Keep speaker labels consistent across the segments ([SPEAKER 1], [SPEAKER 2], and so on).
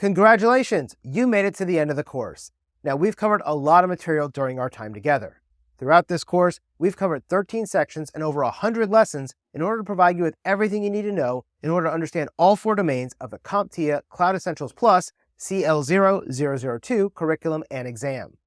[SPEAKER 1] Congratulations, you made it to the end of the course. Now, we've covered a lot of material during our time together. Throughout this course, we've covered 13 sections and over 100 lessons in order to provide you with everything you need to know in order to understand all 4 domains of the CompTIA Cloud Essentials Plus CL0002 curriculum and exam.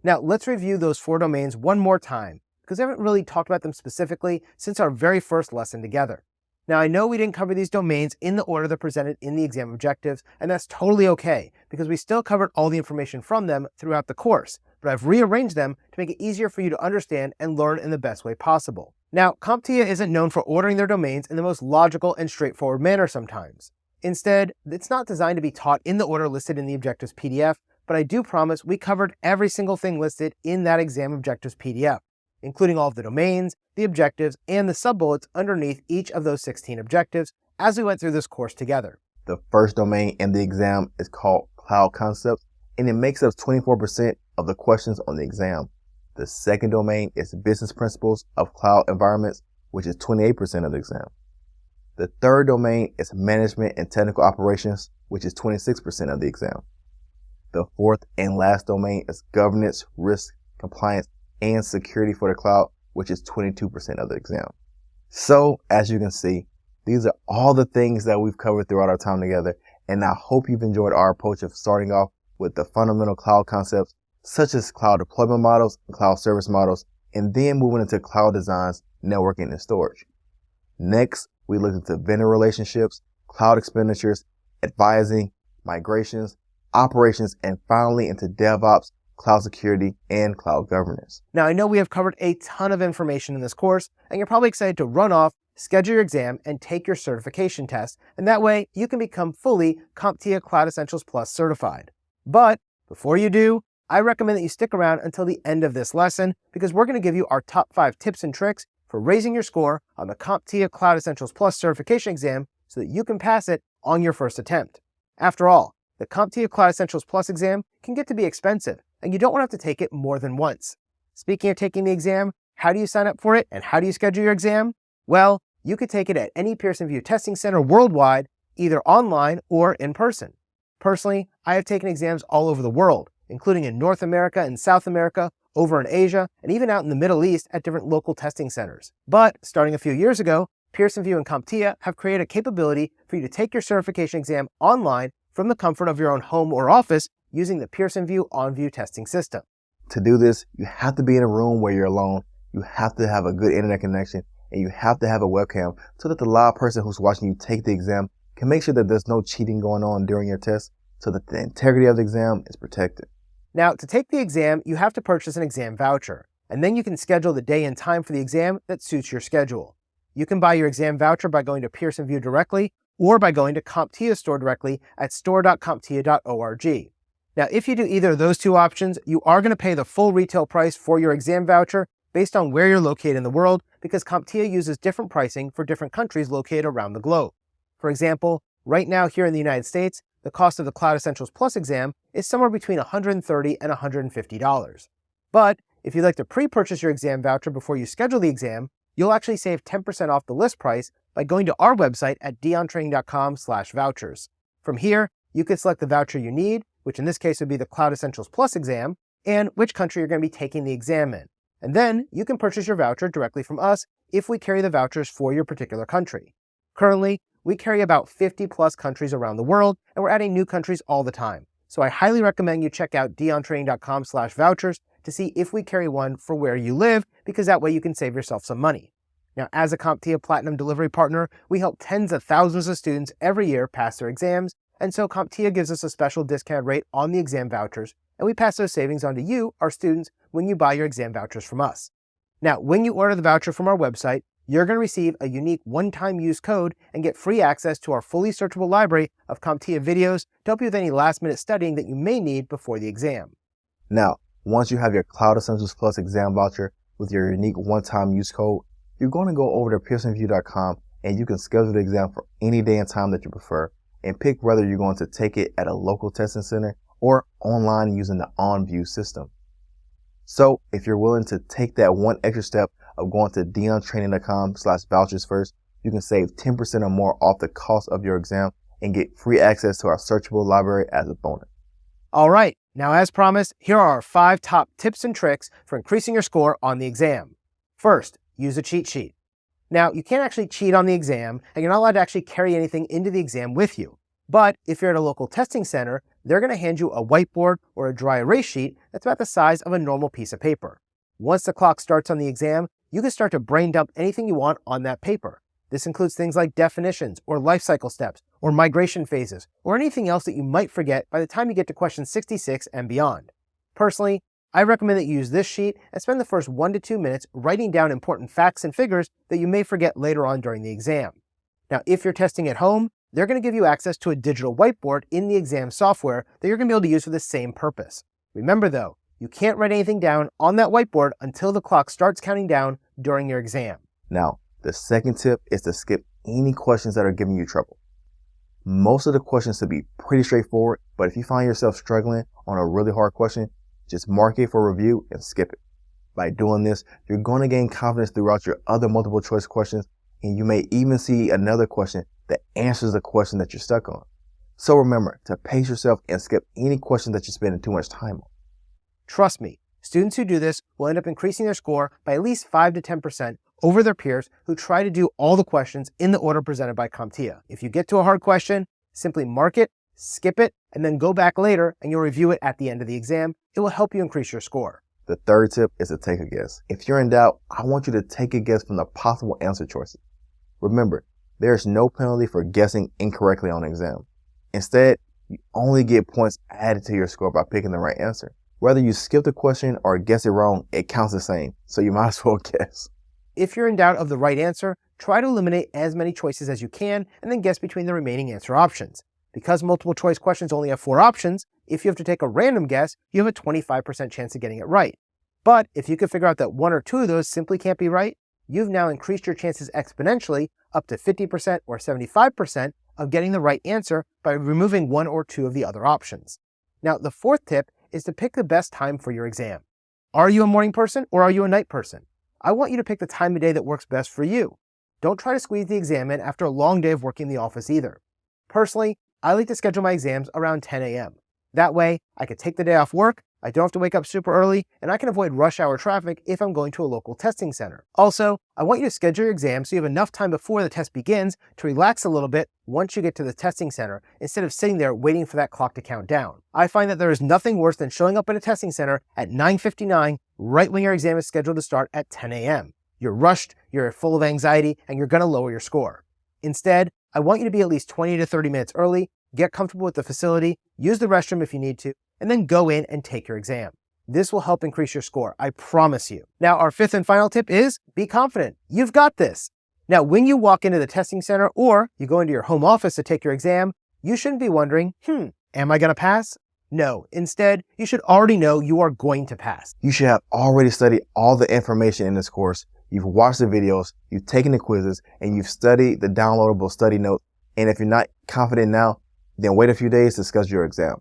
[SPEAKER 1] Now, let's review those 4 domains one more time, because I haven't really talked about them specifically since our very first lesson together. Now, I know we didn't cover these domains in the order they're presented in the exam objectives, and that's totally okay, because we still covered all the information from them throughout the course, but I've rearranged them to make it easier for you to understand and learn in the best way possible. Now, CompTIA isn't known for ordering their domains in the most logical and straightforward manner sometimes. Instead, it's not designed to be taught in the order listed in the objectives PDF, but I do promise we covered every single thing listed in that exam objectives PDF, including all of the domains, the objectives, and the sub-bullets underneath each of those 16 objectives as we went through this course together.
[SPEAKER 2] The first domain in the exam is called Cloud Concepts, and it makes up 24% of the questions on the exam. The second domain is Business Principles of Cloud Environments, which is 28% of the exam. The third domain is Management and Technical Operations, which is 26% of the exam. The fourth and last domain is Governance, Risk, Compliance, and Security for the Cloud, which is 22% of the exam. So, as you can see, these are all the things that we've covered throughout our time together, and I hope you've enjoyed our approach of starting off with the fundamental cloud concepts, such as cloud deployment models and cloud service models, and then moving into cloud designs, networking, and storage. Next, we looked into vendor relationships, cloud expenditures, advising, migrations, operations, and finally into DevOps, cloud security, and cloud governance.
[SPEAKER 1] Now, I know we have covered a ton of information in this course, and you're probably excited to run off, schedule your exam, and take your certification test, and that way you can become fully CompTIA Cloud Essentials Plus certified. But before you do, I recommend that you stick around until the end of this lesson, because we're going to give you our top 5 tips and tricks for raising your score on the CompTIA Cloud Essentials Plus certification exam so that you can pass it on your first attempt. After all, the CompTIA Cloud Essentials Plus exam can get to be expensive, and you don't want to have to take it more than once. Speaking of taking the exam, how do you sign up for it and how do you schedule your exam? Well, you could take it at any Pearson VUE testing center worldwide, either online or in person. Personally, I have taken exams all over the world, including in North America and South America, over in Asia, and even out in the Middle East at different local testing centers. But starting a few years ago, Pearson VUE and CompTIA have created a capability for you to take your certification exam online from the comfort of your own home or office using the Pearson VUE OnView testing system.
[SPEAKER 2] To do this, you have to be in a room where you're alone, you have to have a good internet connection, and you have to have a webcam so that the live person who's watching you take the exam can make sure that there's no cheating going on during your test so that the integrity of the exam is protected.
[SPEAKER 1] Now, to take the exam, you have to purchase an exam voucher, and then you can schedule the day and time for the exam that suits your schedule. You can buy your exam voucher by going to Pearson VUE directly or by going to CompTIA store directly at store.comptia.org. Now, if you do either of those 2 options, you are going to pay the full retail price for your exam voucher based on where you're located in the world, because CompTIA uses different pricing for different countries located around the globe. For example, right now here in the United States, the cost of the Cloud Essentials Plus exam is somewhere between $130 and $150. But if you'd like to pre-purchase your exam voucher before you schedule the exam, you'll actually save 10% off the list price by going to our website at deontraining.com/vouchers. From here, you can select the voucher you need, which in this case would be the Cloud Essentials Plus exam, and which country you're going to be taking the exam in. And then you can purchase your voucher directly from us if we carry the vouchers for your particular country. Currently, we carry about 50 plus countries around the world, and we're adding new countries all the time. So I highly recommend you check out deontraining.com/vouchers to see if we carry one for where you live, because that way you can save yourself some money. Now, as a CompTIA Platinum Delivery Partner, we help tens of thousands of students every year pass their exams, and so CompTIA gives us a special discount rate on the exam vouchers, and we pass those savings on to you, our students, when you buy your exam vouchers from us. Now, when you order the voucher from our website, you're going to receive a unique one-time use code and get free access to our fully searchable library of CompTIA videos to help you with any last-minute studying that you may need before the exam.
[SPEAKER 2] Now, once you have your Cloud Essentials Plus exam voucher with your unique one-time use code, you're going to go over to pearsonvue.com and you can schedule the exam for any day and time that you prefer and pick whether you're going to take it at a local testing center or online using the OnView system. So if you're willing to take that one extra step of going to deontraining.com/vouchers first, you can save 10% or more off the cost of your exam and get free access to our searchable library as a bonus.
[SPEAKER 1] All right, now as promised, here are our 5 top tips and tricks for increasing your score on the exam. First, use a cheat sheet. Now, you can't actually cheat on the exam, and you're not allowed to actually carry anything into the exam with you. But if you're at a local testing center, they're going to hand you a whiteboard or a dry erase sheet that's about the size of a normal piece of paper. Once the clock starts on the exam, you can start to brain dump anything you want on that paper. This includes things like definitions or life cycle steps or migration phases or anything else that you might forget by the time you get to question 66 and beyond. Personally, I recommend that you use this sheet and spend the first 1 to 2 minutes writing down important facts and figures that you may forget later on during the exam. Now, if you're testing at home, they're going to give you access to a digital whiteboard in the exam software that you're going to be able to use for the same purpose. Remember though, you can't write anything down on that whiteboard until the clock starts counting down during your exam.
[SPEAKER 2] Now, the second tip is to skip any questions that are giving you trouble. Most of the questions should be pretty straightforward, but if you find yourself struggling on a really hard question, just mark it for review and skip it. By doing this, you're going to gain confidence throughout your other multiple choice questions, and you may even see another question that answers the question that you're stuck on. So remember to pace yourself and skip any question that you're spending too much time on.
[SPEAKER 1] Trust me, students who do this will end up increasing their score by at least 5 to 10% over their peers who try to do all the questions in the order presented by CompTIA. If you get to a hard question, simply mark it, skip it, and then go back later and you'll review it at the end of the exam. It will help you increase your score.
[SPEAKER 2] The third tip is to take a guess. If you're in doubt, I want you to take a guess from the possible answer choices. Remember, there's no penalty for guessing incorrectly on an exam. Instead, you only get points added to your score by picking the right answer. Whether you skip the question or guess it wrong, it counts the same, so you might as well guess.
[SPEAKER 1] If you're in doubt of the right answer, try to eliminate as many choices as you can and then guess between the remaining answer options. Because multiple choice questions only have 4 options, if you have to take a random guess, you have a 25% chance of getting it right. But if you can figure out that 1 or 2 of those simply can't be right, you've now increased your chances exponentially up to 50% or 75% of getting the right answer by removing 1 or 2 of the other options. Now, the fourth tip is to pick the best time for your exam. Are you a morning person or are you a night person? I want you to pick the time of day that works best for you. Don't try to squeeze the exam in after a long day of working in the office either. Personally, I like to schedule my exams around 10 a.m. That way, I can take the day off work, I don't have to wake up super early, and I can avoid rush hour traffic if I'm going to a local testing center. Also, I want you to schedule your exam so you have enough time before the test begins to relax a little bit once you get to the testing center, instead of sitting there waiting for that clock to count down. I find that there is nothing worse than showing up at a testing center at 9:59 right when your exam is scheduled to start at 10 a.m. You're rushed, you're full of anxiety, and you're going to lower your score. Instead, I want you to be at least 20 to 30 minutes early, get comfortable with the facility, use the restroom if you need to, and then go in and take your exam. This will help increase your score, I promise you. Now, our fifth and final tip is be confident. You've got this. Now, when you walk into the testing center or you go into your home office to take your exam, you shouldn't be wondering, am I going to pass? No, instead, you should already know you are going to pass.
[SPEAKER 2] You should have already studied all the information in this course. You've watched the videos, you've taken the quizzes, and you've studied the downloadable study notes. And if you're not confident now, then wait a few days to schedule your exam.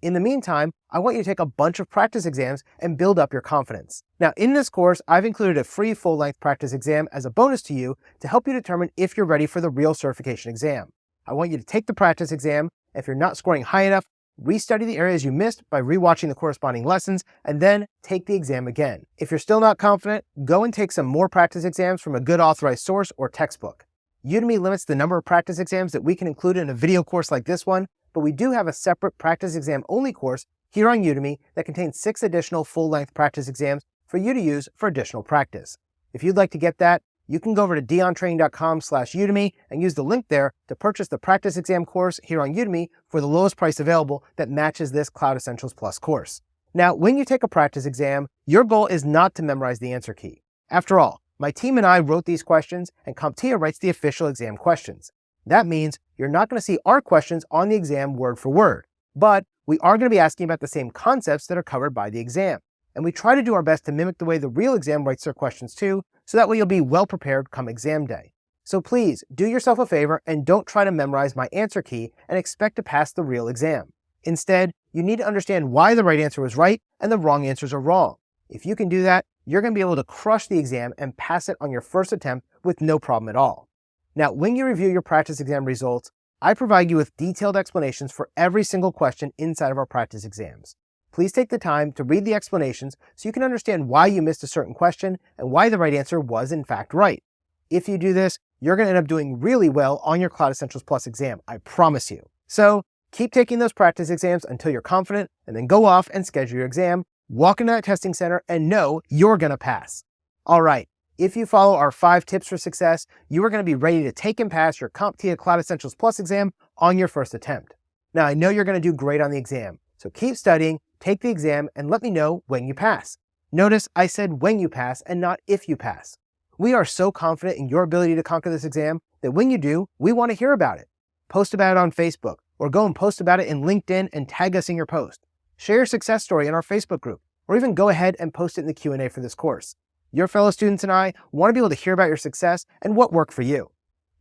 [SPEAKER 1] In the meantime, I want you to take a bunch of practice exams and build up your confidence. Now, in this course, I've included a free full-length practice exam as a bonus to you to help you determine if you're ready for the real certification exam. I want you to take the practice exam. If you're not scoring high enough, restudy the areas you missed by rewatching the corresponding lessons, and then take the exam again. If you're still not confident, go and take some more practice exams from a good authorized source or textbook. Udemy limits the number of practice exams that we can include in a video course like this one, but we do have a separate practice exam only course here on Udemy that contains 6 additional full-length practice exams for you to use for additional practice. If you'd like to get that, you can go over to deontraining.com/Udemy and use the link there to purchase the practice exam course here on Udemy for the lowest price available that matches this Cloud Essentials Plus course. Now, when you take a practice exam, your goal is not to memorize the answer key. After all, my team and I wrote these questions and CompTIA writes the official exam questions. That means you're not going to see our questions on the exam word for word, but we are going to be asking about the same concepts that are covered by the exam. And we try to do our best to mimic the way the real exam writes their questions too, so that way you'll be well prepared come exam day. So please do yourself a favor and don't try to memorize my answer key and expect to pass the real exam. Instead, you need to understand why the right answer was right and the wrong answers are wrong. If you can do that, you're going to be able to crush the exam and pass it on your first attempt with no problem at all. Now, when you review your practice exam results, I provide you with detailed explanations for every single question inside of our practice exams. Please take the time to read the explanations so you can understand why you missed a certain question and why the right answer was in fact right. If you do this, you're going to end up doing really well on your Cloud Essentials Plus exam, I promise you. So keep taking those practice exams until you're confident, and then go off and schedule your exam, walk into that testing center, and know you're going to pass. All right, if you follow our 5 tips for success, you are going to be ready to take and pass your CompTIA Cloud Essentials Plus exam on your first attempt. Now, I know you're going to do great on the exam, so keep studying, take the exam, and let me know when you pass. Notice I said when you pass and not if you pass. We are so confident in your ability to conquer this exam that when you do, we want to hear about it. Post about it on Facebook, or go and post about it in LinkedIn and tag us in your post. Share your success story in our Facebook group, or even go ahead and post it in the Q&A for this course. Your fellow students and I want to be able to hear about your success and what worked for you.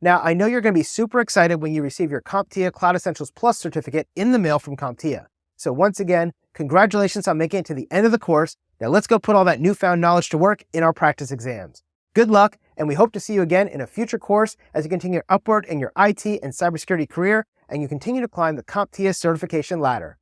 [SPEAKER 1] Now, I know you're going to be super excited when you receive your CompTIA Cloud Essentials Plus certificate in the mail from CompTIA. So once again, congratulations on making it to the end of the course. Now let's go put all that newfound knowledge to work in our practice exams. Good luck, and we hope to see you again in a future course as you continue upward in your IT and cybersecurity career and you continue to climb the CompTIA certification ladder.